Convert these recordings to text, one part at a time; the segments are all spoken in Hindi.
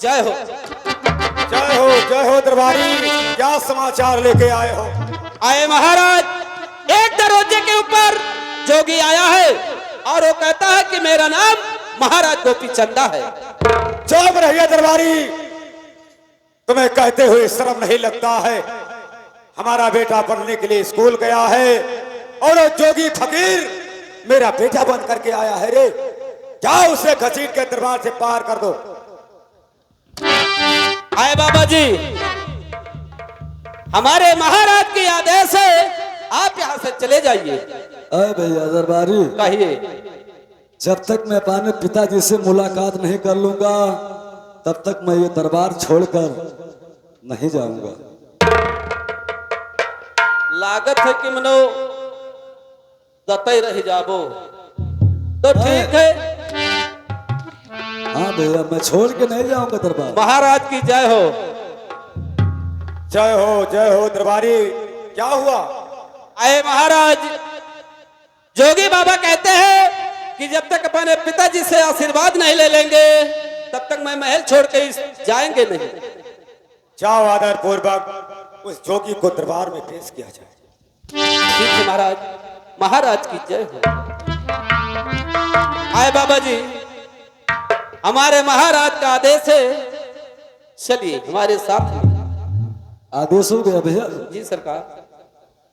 जय हो जय हो जय हो दरबारी। क्या समाचार लेके आए हो? आए महाराज, एक दरवाजे के ऊपर जोगी आया है और वो कहता है कि मेरा नाम महाराज गोपी चंदा है। चुप रहिए दरबारी, तुम्हें कहते हुए शर्म नहीं लगता है? हमारा बेटा पढ़ने के लिए स्कूल गया है और वो जोगी फकीर मेरा बेटा बन करके आया है रे। जाओ उसे घसीट के दरबार से पार कर दो। आए बाबा जी, हमारे महाराज के आदेश है, आप यहाँ से चले जाइए। अरे भैया दरबारी, कहिए। जब तक मैं अपने पिताजी से मुलाकात नहीं कर लूंगा तब तक मैं ये दरबार छोड़कर नहीं जाऊंगा। लागत है कि मनो दते रह जाबो तो ठीक है। हाँ भैया, मैं छोड़ के नहीं जाऊंगा दरबार। महाराज की जय हो। जय हो दरबारी। क्या हुआ? आए महाराज, जोगी बाबा कहते हैं कि जब तक अपने पिताजी से आशीर्वाद नहीं ले लेंगे तब तक मैं महल छोड़ के जाएंगे नहीं। जाओ आदर पूर्वक उस जोगी को दरबार में पेश किया जाए। ठीक है महाराज। महाराज की जय हो। आए बाबा जी, हमारे महाराज का आदेश है, चलिए हमारे साथ में। आदेश हो गया भैया? जी सरकार।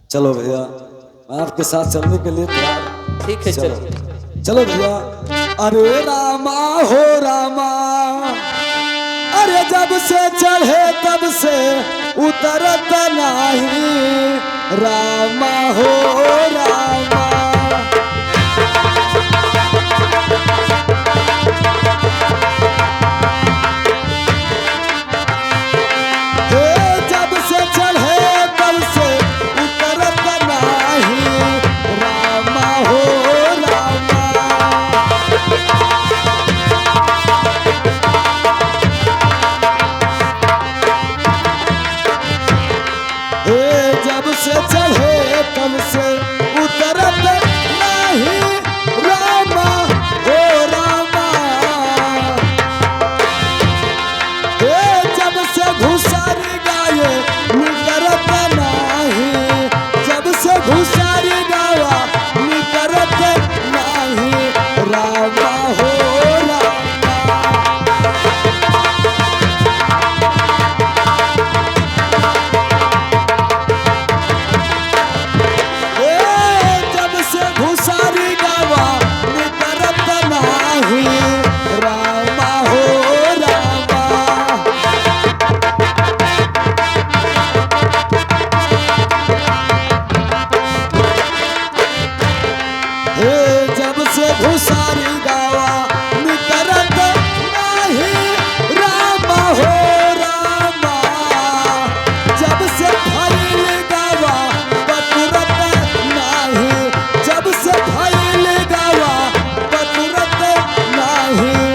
चलो भैया, मैं आपके साथ चलने के लिए तैयार। ठीक है, चलो चलो भैया। अरे रामा हो रामा, अरे जब से चढ़े तब से उतरत नहीं। रामा हो रामा, जब से चढ़े तब से उतरत नहीं। रामा हो रामा, जब से चढ़े तब से उतरत नहीं। रामा हो रामा, जब से घुसारी गाये निकरत नहीं। जब से घुसारी गावा निकरत नहीं। रामा हो रामा, जब से घुसारी गावा निकरत नहीं। रामा हो रामा, जब से घुसारी गावा निकरत नहीं। रामा हो रामा, जब से फैल गावा बतुरत नहीं। जब से फैल गावा बतुरत नहीं।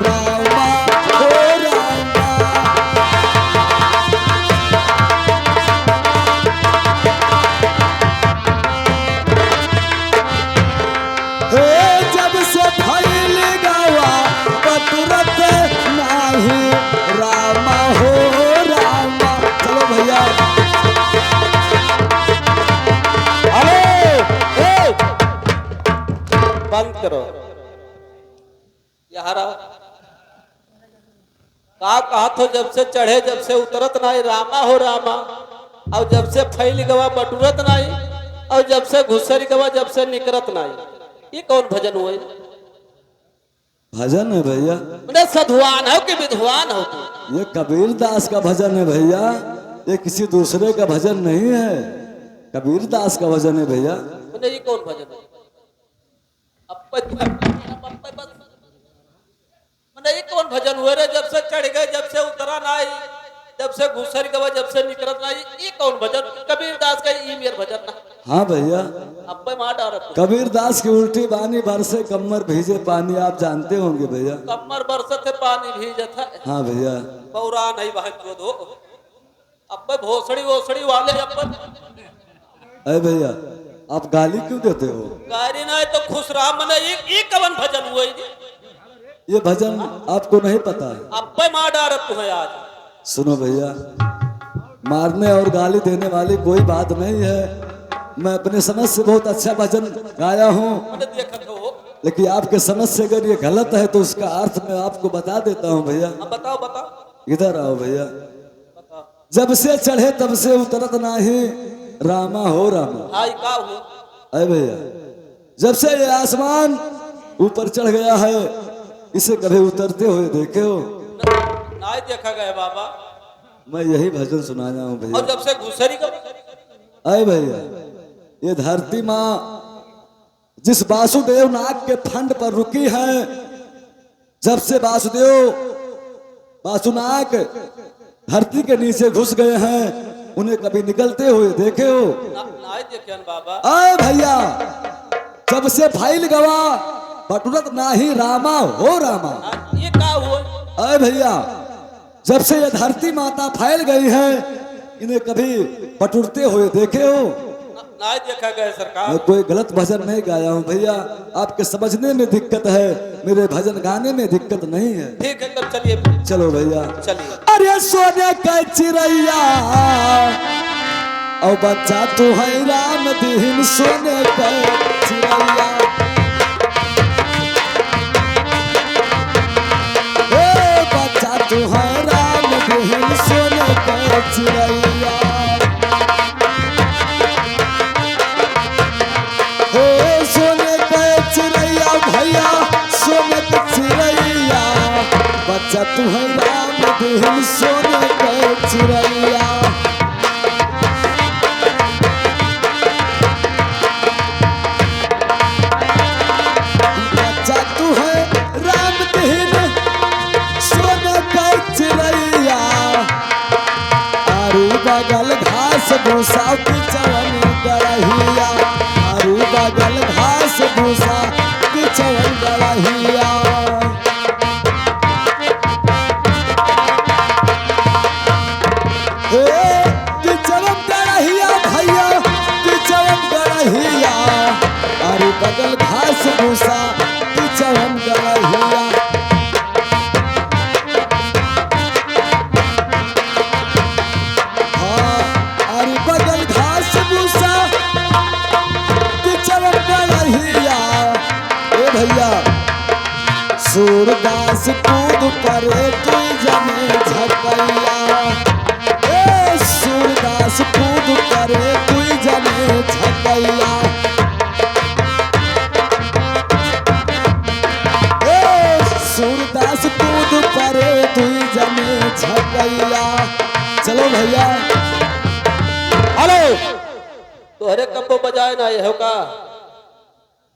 रामा हो रामा, जब से फैल गावा बतुरत नहीं। रामा हो रामा। चलो भैया। हेलो, बंद करो यारा। कहा तो जब से चढ़े जब से उतरत नहीं। रामा हो रामा। और जब से फैल गवा बटुरत नहीं। और जब से घुसरी गवा जब से निकरत नहीं। ये कौन भजन हुए? भजन है भैया, मैंने साधुवान हो कि विद्वान हो तू? ये कबीर दास का भजन है भैया, ये किसी दूसरे का भजन नहीं है। कबीर दास का भजन है भैया। मैंने ये कौन भजन है? मैंने ये कौन भजन हुए रे? जब से चढ़ गए जब से उतरा नहीं। जब से घुसर गवा जब से निकलत नहीं। ये कौन भजन? कबीर दास का ये मेरा भजन ना। हाँ भैया, अब मार डाल। कबीर दास की उल्टी बानी बरसे कमर भीजे पानी, आप जानते होंगे भैया। कमर बरसत है पानी भीजत है। हाँ भैया। बौरा नहीं बहन जो दो। अब भोसड़ी वोसड़ी वाले अपन। अरे भैया, आप गाली क्यों देते हो? गाली नहीं तो खुश रहा। मैंने ये कवन भजन हुआ? ये भजन आपको नहीं पता है? अब पे मार डाल तुम्हें आज। सुनो भैया, मारने और गाली देने वाली कोई बात नहीं है। मैं अपने समझ से बहुत अच्छा भजन गाया हूँ, मैंने देखा तो हो। लेकिन आपके समझ से अगर ये गलत है तो उसका अर्थ मैं आपको बता देता हूँ भैया। अब बताओ बताओ इधर आओ भैया। बताओ। जब से चढ़े तब से उतरत नाही, रामा हो रामा। हाय का हो। अरे भैया, जब से ये आसमान ऊपर चढ़ गया है, इसे कभी उतरते हुए देखे हो? ना ही देखा गया बाबा। मैं यही भजन सुनाया हूँ भैया। और जब से घुसरी का अरे भैया, ये धरती माँ जिस वासुदेव नाग के फंड पर रुकी है, जब से वासुनाग धरती के नीचे घुस गए हैं, उन्हें कभी निकलते हुए देखे हो? ना ही देखे बाबा। अरे भैया, जब से फैल गवा बटुरत नाही, रामा हो रामा। ये का हुआ। अरे भैया, जब से ये धरती माता फैल गई है, इन्हें कभी बटुरते हुए देखे हो? ना ही देखा गया सरकार। मैं कोई गलत भजन नहीं गाया हूँ भैया, आपके समझने में दिक्कत है, मेरे भजन गाने में दिक्कत नहीं है। ठीक है तब चलिए। चलो भैया। चलिए। अरे सोने का चिड़ैया और बच्चा तू है राम दीन, सोने का चिड़ैया। ए बच्चा तू है राम दीन, सोने का चिड़ैया। सोने का चिड़ैया भैया, सोने का चिड़ैया, बच्चा तू है राम दीन, सोने का चिड़ैया। बच्चा तू है राम दीन, सोने का चिड़ैया। आरू बगल घास भूसा बिचवन गड़हिया, आरू बगल घास भूसा बिचवन गड़हिया। बिचवन गड़हिया भैया, बिचवन गड़हिया, आरू बगल घास भूसा बिचवन गड़हिया। बगल घास भूसा बिचवन गड़हिया। ए भैया, सूरदास कूद परे तू जमे झकैया। ए सूरदास कूद परे तू जमे झकैया। ए सूरदास कूद परे तू जमे झकैया। चलो भैया। हेलो तो हरे कब्बो बजाए ना ये हो का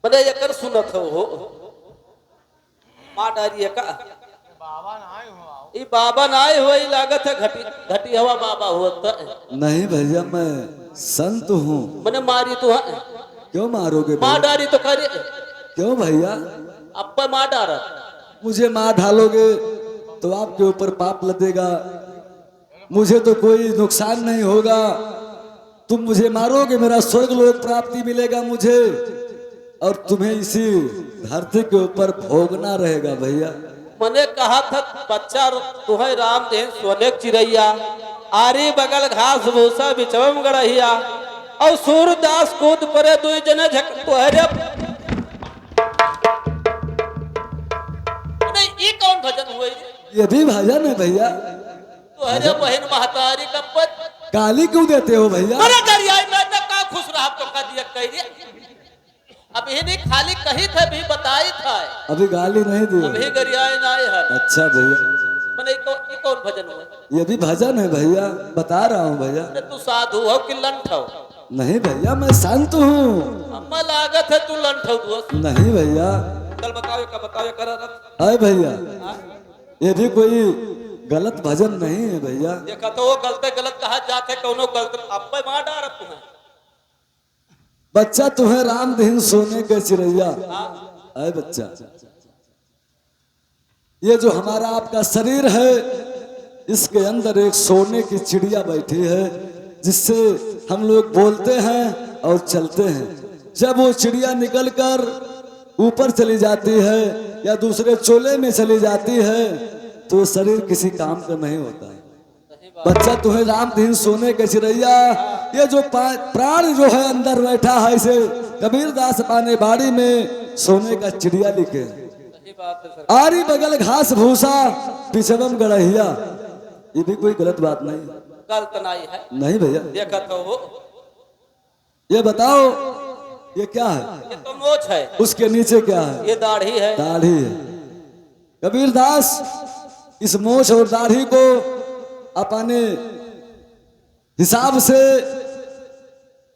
मने ये कर सुनत हो माँ डारी है का बाबा ना आए हो लागत है घटी घटी हवा बाबा होता है। नहीं भैया, मैं संत हूँ। मने मारी तो है। क्यों मारोगे माँ भैया? डारी तो करे। क्यों भैया? अब पे माँ डारा। मुझे मार ढालोगे तो आपके ऊपर पाप लगेगा, मुझे तो कोई नुकसान नहीं होगा। तुम मुझे मारोगे, मेरा स्वर्ग लोक प्राप्ति मिलेगा मुझे, और तुम्हें इसी धरती के ऊपर भोगना रहेगा भैया। मैंने कहा था बच्चा तुम्हें राम दे सोने चिड़ैया, आरी बगल घास भूसा बिचवम गड़हिया, और सूरदास कूद परे दुई जने झक तुहरे। नहीं ये कौन भजन हुए? ये भी भजन है भैया। तुहरे बहन महतारी का पद गाली क्यों देते हो भैया? मरे करिया मैं तो का खुश रहा तो का दिया कह दिया। अब ये नहीं खाली कही थे भी बताई था। अभी गाली नहीं दी। अभी गरियाए ना है। अच्छा भैया, मैंने ये कौन भजन हुआ? ये भी भजन है भैया, बता रहा हूँ भैया। तू साधु हो कि लंठ हो? नहीं भैया, मैं संत हूँ। अम्मा लागत है तू लंठ हो दोस्त। नहीं भैया। चल बताओ का बताओ कर। अरे भैया, ये भी कोई गलत भजन नहीं है भैया। देखा तो वो गलते गलत कहा जाते कौनो गलत अब मार डाल तुम्हें। बच्चा तुम्हें राम दीन, सोने के चिड़ैया। अरे बच्चा, ये जो हमारा आपका शरीर है, इसके अंदर एक सोने की चिड़िया बैठी है, जिससे हम लोग बोलते हैं और चलते हैं। जब वो चिड़िया निकलकर ऊपर चली जाती है या दूसरे चोले में चली जाती है तो शरीर किसी काम का नहीं होता है। बच्चा तुम्हें राम दिन सोने के चिड़ैया, ये जो प्राण जो है अंदर बैठा है, इसे कबीर दास पाने बाड़ी में सोने का चिड़िया लिखे। सही बात है सरकार। आरी बगल घास भूसा पिछड़म गड़हिया, ये भी कोई गलत बात नहीं। गलत नहीं है, नहीं भैया, देखा तो हो। ये बताओ ये क्या है? ये तो मोछ है, उसके नीचे क्या है? ये दाढ़ी है। दाढ़ी है। कबीर दास इस मोछ और दाढ़ी को अपने हिसाब से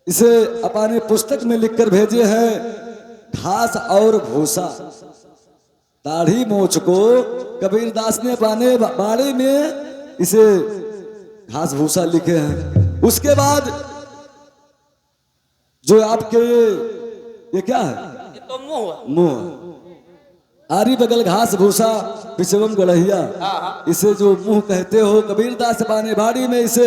इसे अपने पुस्तक में लिखकर भेजे हैं, घास और भूसा। दाढ़ी मोछ को कबीर दास ने अपने बाड़ी में इसे घास भूसा लिखे हैं। उसके बाद जो आपके ये क्या है? ये तो मुंह है। मुंह। आरी बगल घास भूसा पिछवम गड़हिया, इसे जो मुंह कहते हो, कबीर दास पाने बाड़ी में इसे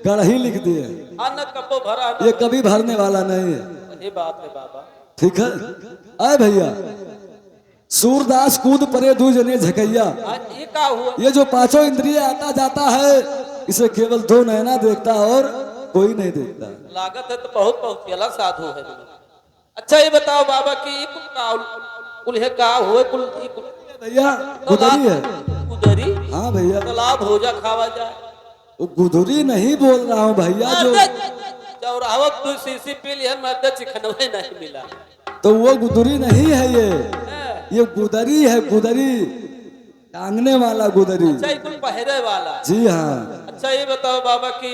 गड़ही लिख दिए। अन्न कपो भरा ये कभी भरने वाला नहीं है। सही बात है बाबा। ठीक है। आए भैया, सूरदास कूद परे दू जने झकैया, ये क्या हुआ? ये जो पांचों इंद्रिय आता जाता है इसे केवल दो नैना देखता और कोई नहीं देखता। लागत है तो बहुत पहुंचेला साधु है। अच्छा ये बताओ बाबा कि ये कुल है का हुए कुल भैया गुदरी है। गुदरी? हाँ भैया, तालाब हो जा खावा जाए। वो गुदरी नहीं बोल रहा हूँ भैया, जो चौरावत तू सीसी पी लिया, मर्द चिकनवे नहीं मिला तो वो गुदरी नहीं है, ये गुदरी है। गुदरी टांगने वाला गुदरी। अच्छा ये कुल पहरे वाला। जी हाँ। अच्छा ये बताओ बाबा कि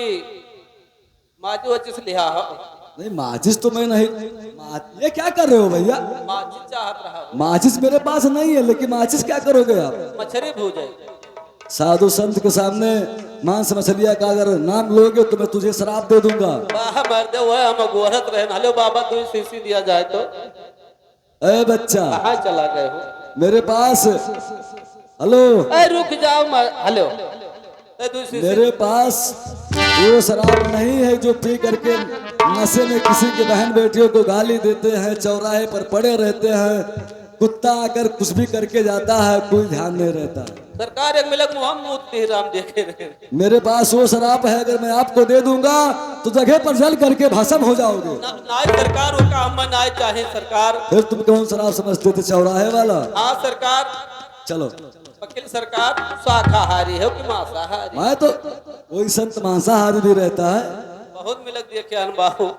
माजू वचिस लिहा हो? नहीं माचिस तो मैं नहीं। ये क्या कर रहे हो भैया? माचिस चाहत रहा हो। माचिस मेरे पास नहीं है, लेकिन माचिस क्या करोगे आप? मछली भूजे। साधु संत के सामने मांस मछलिया का अगर नाम लोगे तो मैं तुझे शराब दे दूंगा। बाह मर्दे वो हम गोरत रहे। हेलो बाबा तू सीसी दिया जाए तो। ए बच्चा, कहाँ चला गए हो? मेरे पास हेलो। ए रुक जाओ हेलो। मेरे पास वो शराब नहीं है जो पी करके नशे में किसी के बहन बेटियों को गाली देते हैं, चौराहे पर पड़े रहते हैं, कुत्ता आकर कुछ भी करके जाता है, कोई ध्यान नहीं रहता। सरकार एक मिलक मोहम्मद राम देखे रहे। मेरे पास वो शराब है, अगर मैं आपको दे दूंगा तो जगह पर जल करके भस्म हो जाओगे। नाय सरकार वो काम नाय चाहे सरकार। फिर तुम कौन शराब समझते थे? चौराहे वाला? हाँ सरकार। चलो वकील सरकार, शाकाहारी है कि मांसाहारी? मैं तो वही संत मांसाहारी भी रहता है। बहुत मिलक देखे अनबाहू।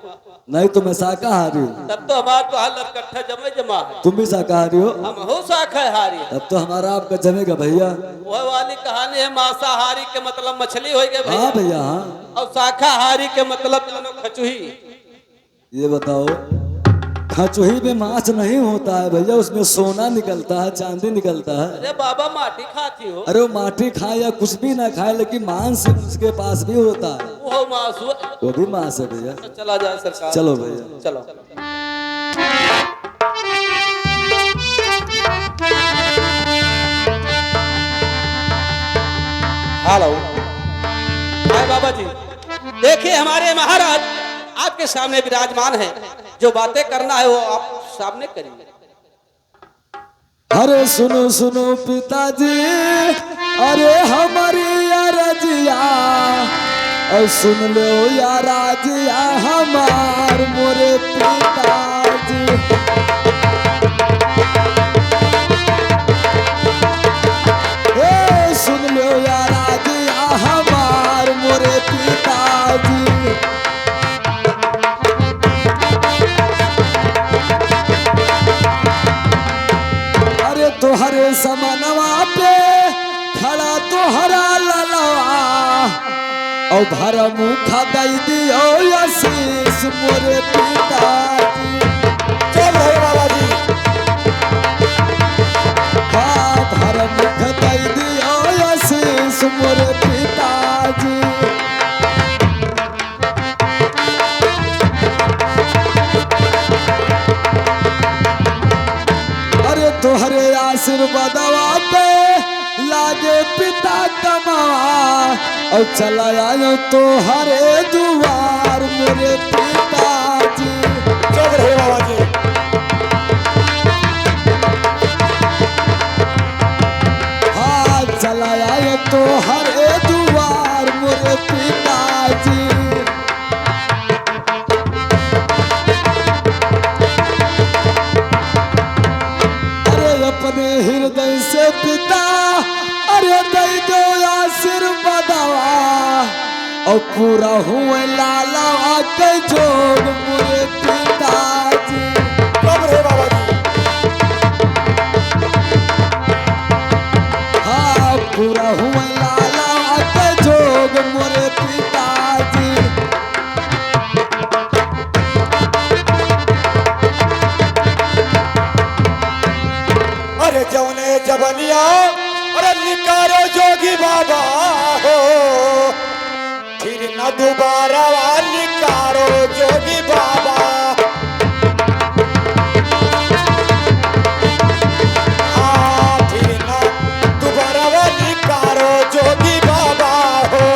नहीं तो मैं शाकाहारी हूँ। तब तो हमारा तो हाल इकट्ठा जमा है। तुम भी शाकाहारी हो? हम हो शाकाहारी। तब तो हमारा आपका जमेगा भैया। वह वाली कहानी है, मांसाहारी के मतलब मछली हो गए हाँ भैया हाँ। और शाकाहारी के मतलब खचुही। ये बताओ, खचुही में मांस नहीं होता है भैया, उसमें सोना निकलता है, चांदी निकलता है। अरे बाबा माटी खाती हो? अरे वो माटी खाए या कुछ भी ना खाए, लेकिन मांस उसके पास भी होता है। वो मांस वो भी मांस है भैया। चला जाए सरकार। चलो भैया चलो। हेलो बाबा जी, देखिए हमारे महाराज आपके सामने विराजमान है। जो बातें करना है वो आप सामने करिए। अरे सुनो सुनो पिताजी, अरे हमारी अरजिया, और सुन लो या राजिया हमार मोरे पिताजी। सुन लो या राजिया हमार मोरे पिताजी। तोहरे समनवा पे खड़ा तोहरा ललवा, और भर मुखा दई दियो आशीष मोरे पिताजी। चल रहे बाबा जी। हाँ भर मुख दई दियो आशीष मोरे पिताजी। तोहरे आशीर्वादवा पे लागे पिता कमावा, और चला आयो तोहरे दुआर मोरे पिताजी। चल रहे बाबा जी। तो हरे दुआर मोरे पिताजी। अरे अपने हृदय से पिता अरे दई दो आशीर्वादवा और पूरा हुए लाला के जोग मोरे पिताजी। कब रे बाबा जी? हाँ पूरा हुए लाला के जोग मोरे पिताजी। अरे जौने जबनिया अरे निकारो जोगी बाबा हो, फिर न दोबारा निकारो जोगी बाबा। हाँ फिर न दोबारा निकारो जोगी बाबा हो।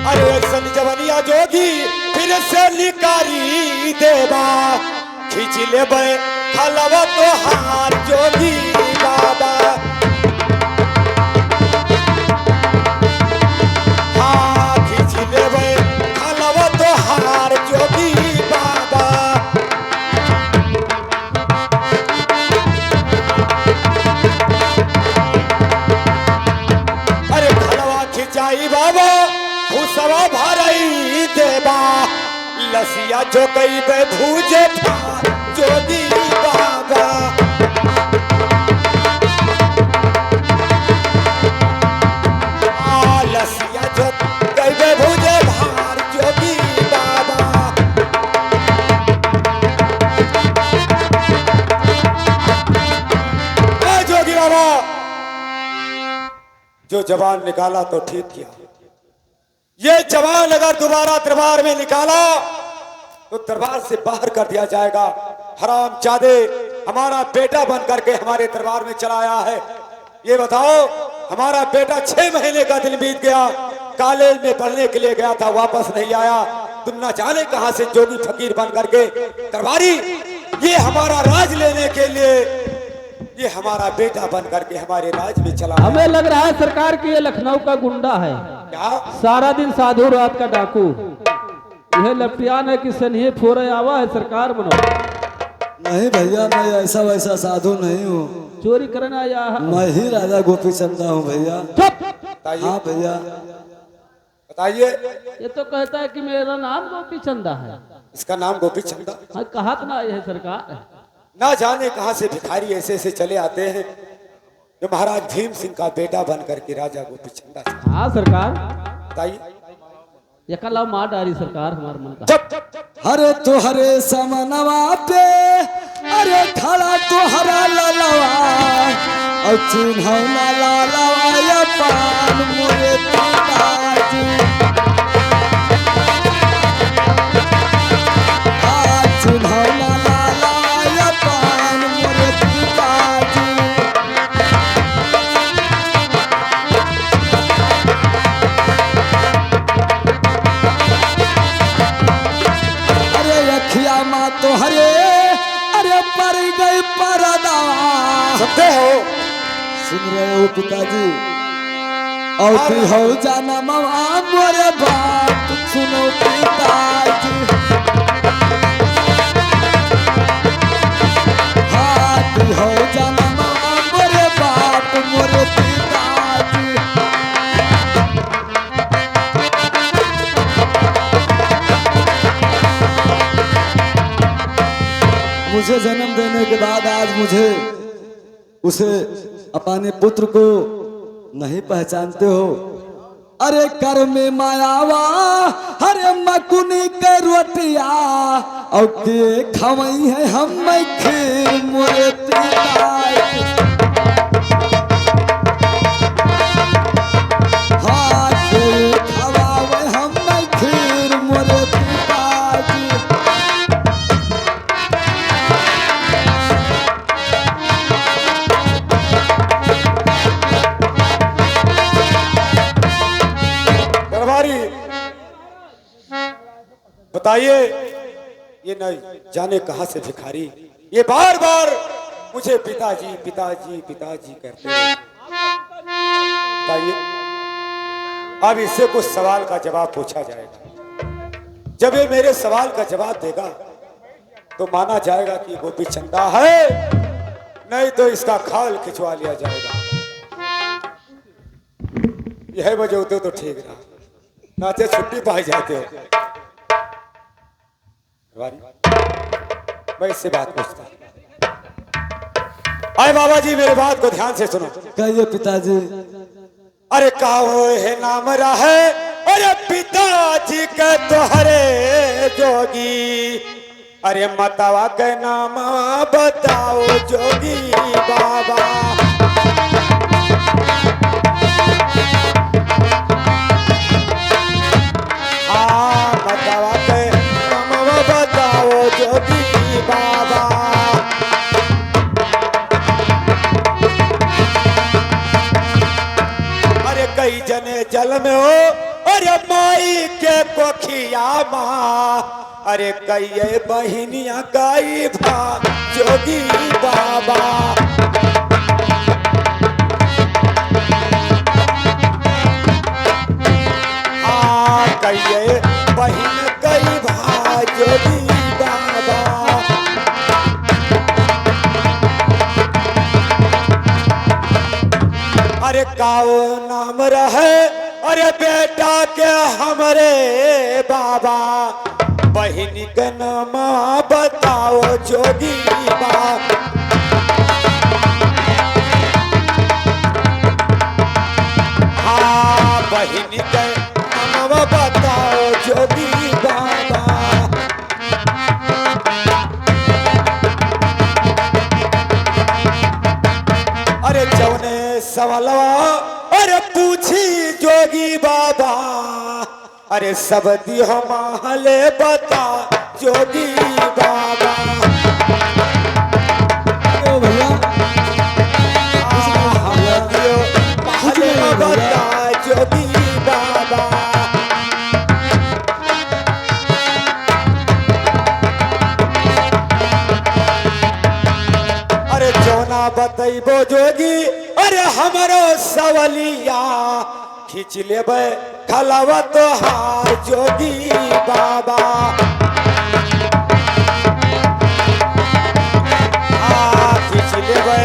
अरे ऐसन जवनिया जोगी फिर से निकारी देवा, खींच लेबे हलवा तो हार जोगी बाबा। हाँ खींच लेबे हलवा तो हार जोगी बाबा। अरे हलवा खिंचाई बाबा भूसवा भरई देवा, लसिया जो कई बे भूजे फार जोगी बाबा। लसिया जो कई बे भूजे भार जोगी बाबा। जोगी बाबा जो जवान निकाला तो ठीक किया, ये जवान अगर दोबारा दरबार में निकाला तो दरबार से बाहर कर दिया जाएगा। हरामजादे हमारा बेटा बन करके हमारे दरबार में चला आया है। ये बताओ हमारा बेटा 6 महीने का दिन बीत गया, कॉलेज में पढ़ने के लिए गया था, वापस नहीं आया। तुम ना जाने कहां से जोगी फकीर बन करके दरबारी ये हमारा राज लेने के लिए ये हमारा बेटा बन करके हमारे राज में चला आया। हमें लग रहा है सरकार की ये लखनऊ का गुंडा है। क्या सारा दिन साधु रात का डाकू। यह लपटियान है कि सनिए फोरे आवा है सरकार बनो। नहीं भैया मैं ऐसा वैसा साधु नहीं हूँ, चोरी करने आया है। मैं ही राजा गोपी चंदा हूँ भैया। चुप। हाँ भैया बताइए। ये तो कहता है कि मेरा नाम गोपी चंदा है। इसका नाम गोपी चंदा। हाँ कहा तो ना ये है सरकार। ना जाने कहां से भिखारी ऐसे ऐसे चले आते हैं जो महाराज भीम सिंह का बेटा बन करके राजा गोपी चंदा से। हाँ सरकार बताइए। ये कल मार डाली सरकार हमारे मन का। अरे तुहरे समनवा पे अरे खड़ा तुहरा ललवा और चिन्हौना लालवा या पान मोरे पिताजी। चिन्हौना लालवा या पान मोरे पिताजी। अरे रखिया माँ तो हरे अरे पर गई परदा। सुनते हो? सुन रहे हो पिताजी? और तू हो जाना मामा मोरे बात सुनो पिताजी। हाँ तू हो जाना मामा मोरे बात मोरे पिताजी। मुझे जन्म देने के बाद आज मुझे उसे अपने पुत्र को नहीं पहचानते हो। अरे कर में मायावा अरे मकुनी के रोटिया और के खवई है हम खीर मोरे पिताजी। हाँ के खवावे हम खीर मोरे पिताजी। दरबारी बताइए ये न जाने कहां से भिखारी ये बार बार मुझे पिताजी पिताजी पिताजी करते हैं। बताइए, अब इससे कुछ सवाल का जवाब पूछा जाएगा। जब ये मेरे सवाल का जवाब देगा तो माना जाएगा कि गोपी चंदा है, नहीं तो इसका खाल खिंचवा लिया जाएगा। यह वजह होते तो ठीक रहा, नाते छुट्टी पाई जाते हो। मैं इससे बात पूछता। अरे बाबा जी मेरे बात को ध्यान से सुनो। कहिए पिताजी। अरे काहो है नाम रहे, अरे पिताजी के तोहरे जोगी, अरे मतवा के नाम बताओ जोगी बाबा। हाँ मतवा के नाम बताओ जोगी बाबा। अरे कई जने जल में हो, अरे माई के कोखिया माँ, अरे कई बहिनिया गाई भा जोगी बाबा। कई बहिन कई भा जोगी बाबा। अरे काओ नाम रहे, अरे बेटा के हमरे बाबा, बहिनी के नाम बताओ जोगी बाबा। हाँ बहिनी के नाम बताओ जोगी बाबा। अरे जौने सवालवा अरे पूछी जोगी बाबा, अरे सब दियो महले बता जोगी बाबा। ओ भैया दियो महले बता जोगी बाबा। अरे जोना बतैबो जोगी, अरे हमरो सवलिया खींच लेबे खलावा तो हार जोगी बाबा। खींच लेबे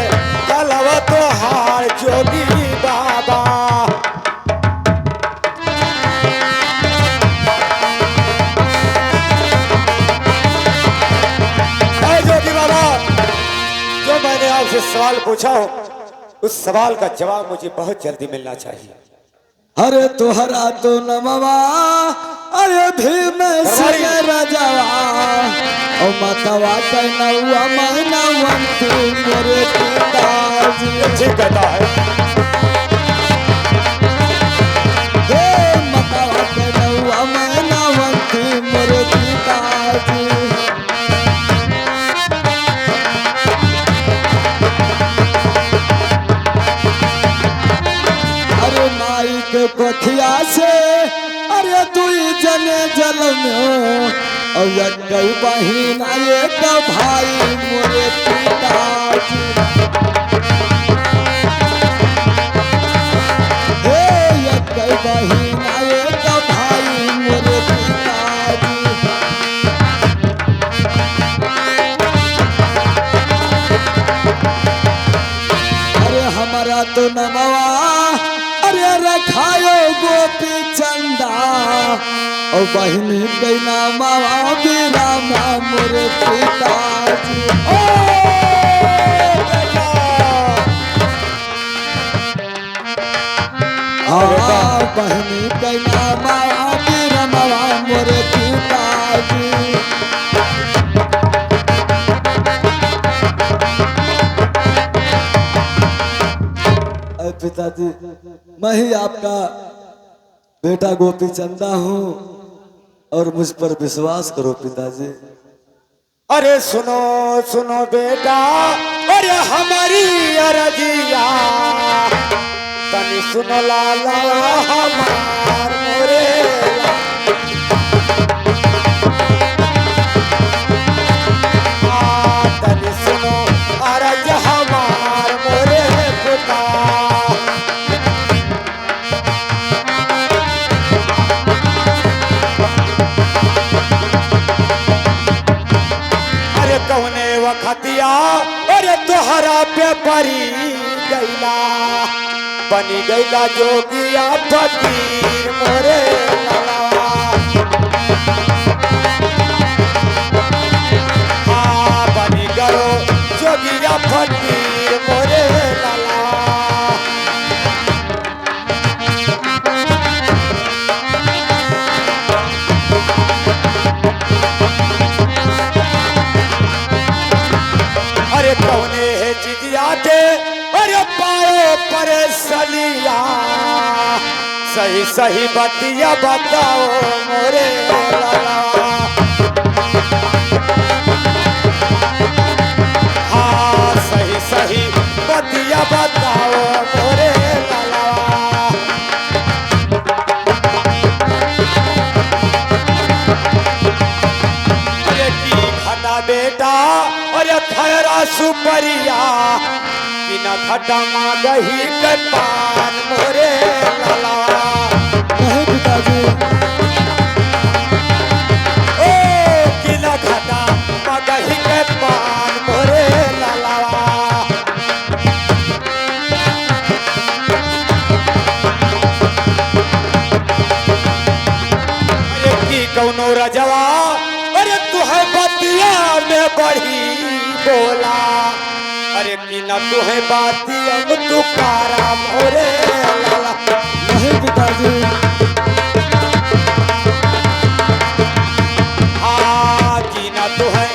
खलावा तो हार जोगी बाबा। जोगी बाबा, जो मैंने आपसे सवाल पूछा हो उस सवाल का जवाब मुझे बहुत जल्दी मिलना चाहिए। अरे तोहरा तो नमवा, अरे भीम से रजवा, ओ मतवा के नौवा महीनावंती मोरे पिताजी। ठीक कहता है। हे मतवा के नौवा महीनावंती मोरे पिताजी। माई के कोठिया से अरे दुई जने जल में, और कई बहिन एक भाई मोरे पिताजी। हे कई बहिन एक भाई मोरे पिताजी। अरे हमारा तो नमवा अरे रखायो गोपी चंदा, और बहिनी के नामा बिना मोरे पिताजी। हाँ बहिनी के नामा बिना मोरे पिताजी। पिताजी मैं ही आपका बेटा गोपी चंदा हूँ और मुझ पर विश्वास करो पिताजी। अरे सुनो सुनो बेटा, अरे हमारी अरजिया तनी सुनो लाला हमार मोरे। कौने वखतिया अरे तोहरा पे परी गैला बनी गैला जोगिया फकीर मोरे लाला हाँ बनी गयो जोगिया फकीर मोरे लाला अरे कौने है जिदिया के अरे पाओ परेशानिया सही सही बतिया बताओ मोरे लाला हाँ सही सही बतिया बताओ मोरे लाला अरे की खटा बेटा अरे खैरा सुपरिया बिना खटमा गही के पान मोरे लाला नहीं पिताजी, ओ किला खटा मगही के पान मोरे लाला अरे की कौनो रजवा अरे तुहे बतिया में बढ़ी बोला अरे की न तुहे बातिया में तुकारा मोरे लाला नहीं पिताजी, हाँ की न तुहे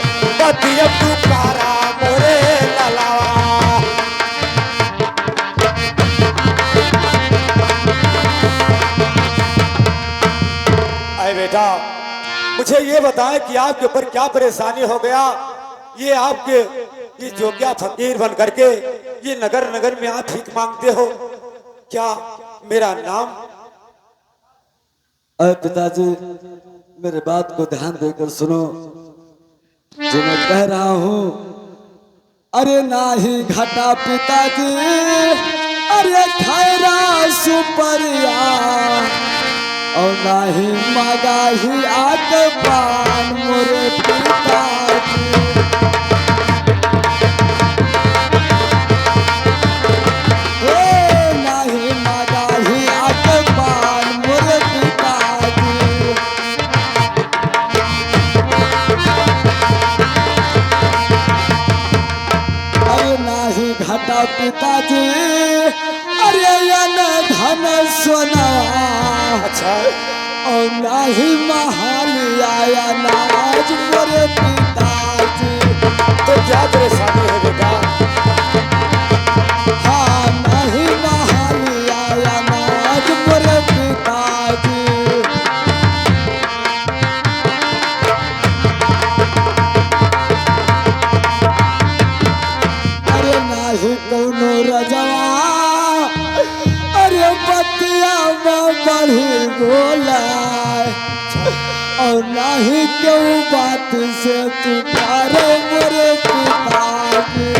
बातिया तुकारा मोरे लाला अरे बेटा मुझे ये बताएं कि आपके ऊपर क्या परेशानी हो गया ये आपके ये जोगिया फकीर बन करके ये नगर नगर में आप भीख मांगते हो क्या मेरा नाम अरे पिताजी मेरे बात को ध्यान देकर सुनो जो मैं कह रहा हूँ। अरे नाही घटा पिताजी अरे खैरा सुपरिया और नाही मगाही आके पान मोरे पिताजी नाही मगाही आके पान मोरे पिताजी अरे नाही घटा पिताजी अरे यन धन सोना अच्छा और नाही महालिया या नाज मोरे पिताजी तो क्या परेशानी है बेटा हाँ नहीं महालिया या नाज मोरे पिताजी अरे नाही कौनो रजवा अरे बतिया में बढ़ी बोला और नहीं क्यों बात से तू प्यारे मोरे पिताजी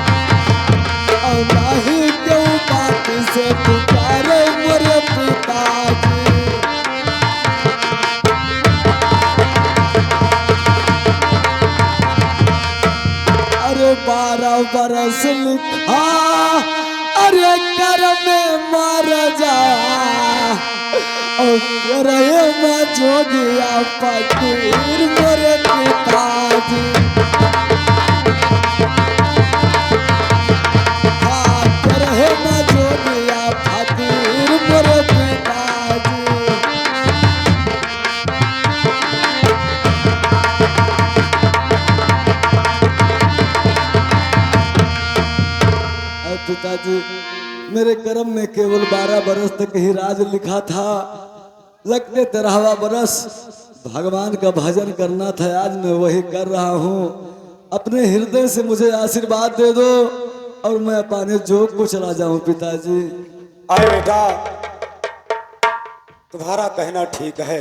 और नहीं क्यों बात से तू प्यारे मोरे पिताजी अरे 12 बरस लिखा अरे कर में मर जा और रहे मैं जोगिया फकीर मोरे पिताजी हाँ रहे मैं जोगिया फकीर मोरे पिताजी पिताजी मेरे कर्म में केवल 12 बरस तक ही राज लिखा था लगते 13वां बरस भगवान का भजन करना था आज मैं वही कर रहा हूँ अपने हृदय से मुझे आशीर्वाद दे दो और मैं अपने जोग को चला जाऊं पिताजी अरे बेटा तुम्हारा कहना ठीक है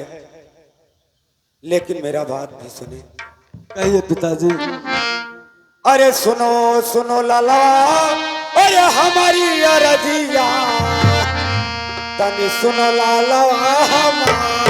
लेकिन मेरा बात भी सुने कहिए पिताजी अरे सुनो सुनो लाला अरे हमारी अरजिया तनी सुनो लाला हमारी